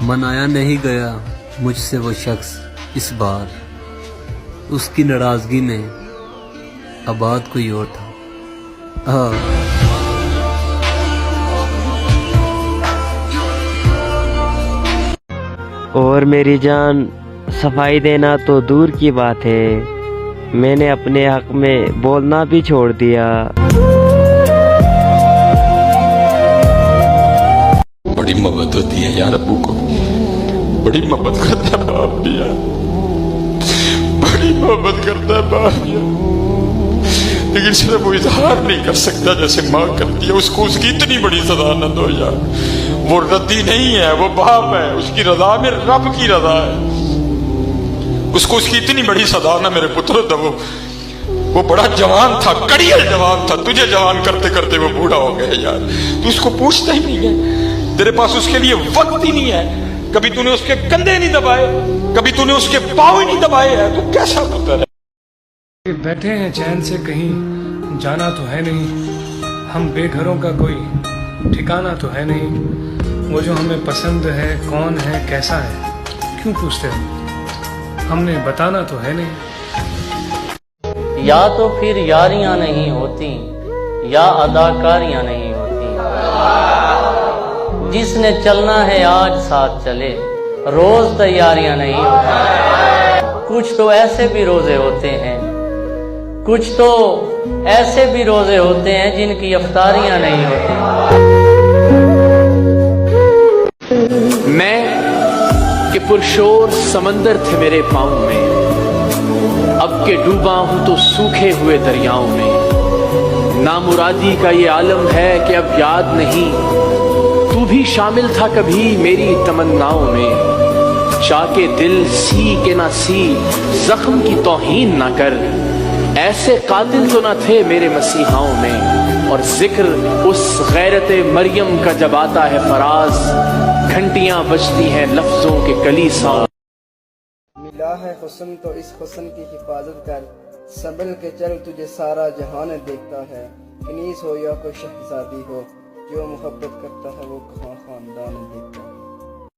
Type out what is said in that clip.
منایا نہیں گیا مجھ سے وہ شخص اس بار، اس کی ناراضگی میں آباد کوئی اور تھا۔ اور میری جان، صفائی دینا تو دور کی بات ہے، میں نے اپنے حق میں بولنا بھی چھوڑ دیا۔ بڑی محبت ہوتی ہے یار ابو کو، بڑی محبت کرتا ہے باپ بھی یار، بڑی محبت کرتا ہے باپ بھی یار، لیکن صرف وہ اظہار نہیں کر سکتا جیسے ماں کرتی ہے۔ اس کو اس کی اتنی بڑی سزا نہ دو یار، وہ ردی نہیں ہے، وہ باپ ہے، اس کی رضا میں رب کی رضا ہے، اس کو اس کی اتنی بڑی سزا نہ میرے پتر دو۔ وہ بڑا جوان تھا، کڑیل جوان تھا، تجھے جوان کرتے کرتے وہ بوڑھا ہو گیا یار، تو اس کو پوچھتا ہی نہیں ہے، تیرے پاس اس کے لیے وقت ہی نہیں ہے، کبھی تو نے اس کے کندھے نہیں دبائے، کبھی تو نے اس کے پاؤں ہی نہیں دبائے ہیں، تو کیسا پتر ہے؟ بیٹھے ہیں چین سے، کہیں جانا تو ہے نہیں، ہم بے گھروں کا کوئی ٹھکانہ تو ہے نہیں، وہ جو ہمیں پسند ہے کون ہے کیسا ہے کیوں پوچھتے ہو، ہم نے بتانا تو ہے نہیں۔ یا تو پھر یاریاں نہیں ہوتی یا اداکاریاں نہیں ہوتی، جس نے چلنا ہے آج ساتھ چلے، روز تیاریاں نہیں ہوتی۔ کچھ تو ایسے بھی روزے ہوتے ہیں، کچھ تو ایسے بھی روزے ہوتے ہیں جن کی افطاریاں نہیں ہوتی۔ میں کہ پرشور سمندر تھے میرے پاؤں میں، اب کہ ڈوبا ہوں تو سوکھے ہوئے دریاؤں میں۔ نامرادی کا یہ عالم ہے کہ اب یاد نہیں، تو بھی شامل تھا کبھی میری تمناؤں میں۔ چاہ کے دل سی کے نہ سی، زخم کی توہین نہ کر، ایسے قاتل تو نہ تھے میرے مسیحاؤں میں۔ اور ذکر اس غیرت مریم کا جب آتا ہے فراز، گھنٹیاں بجتی ہیں لفظوں کے کلیساؤں۔ ملا ہے حسن تو اس حسن کی حفاظت کر، سنبھل کے چل تجھے سارا جہان دیکھتا ہے۔ کنیز ہو یا کوئی شہزادی ہو، جو محبت کرتا ہے وہ کہاں خاندان دیکھتا ہے۔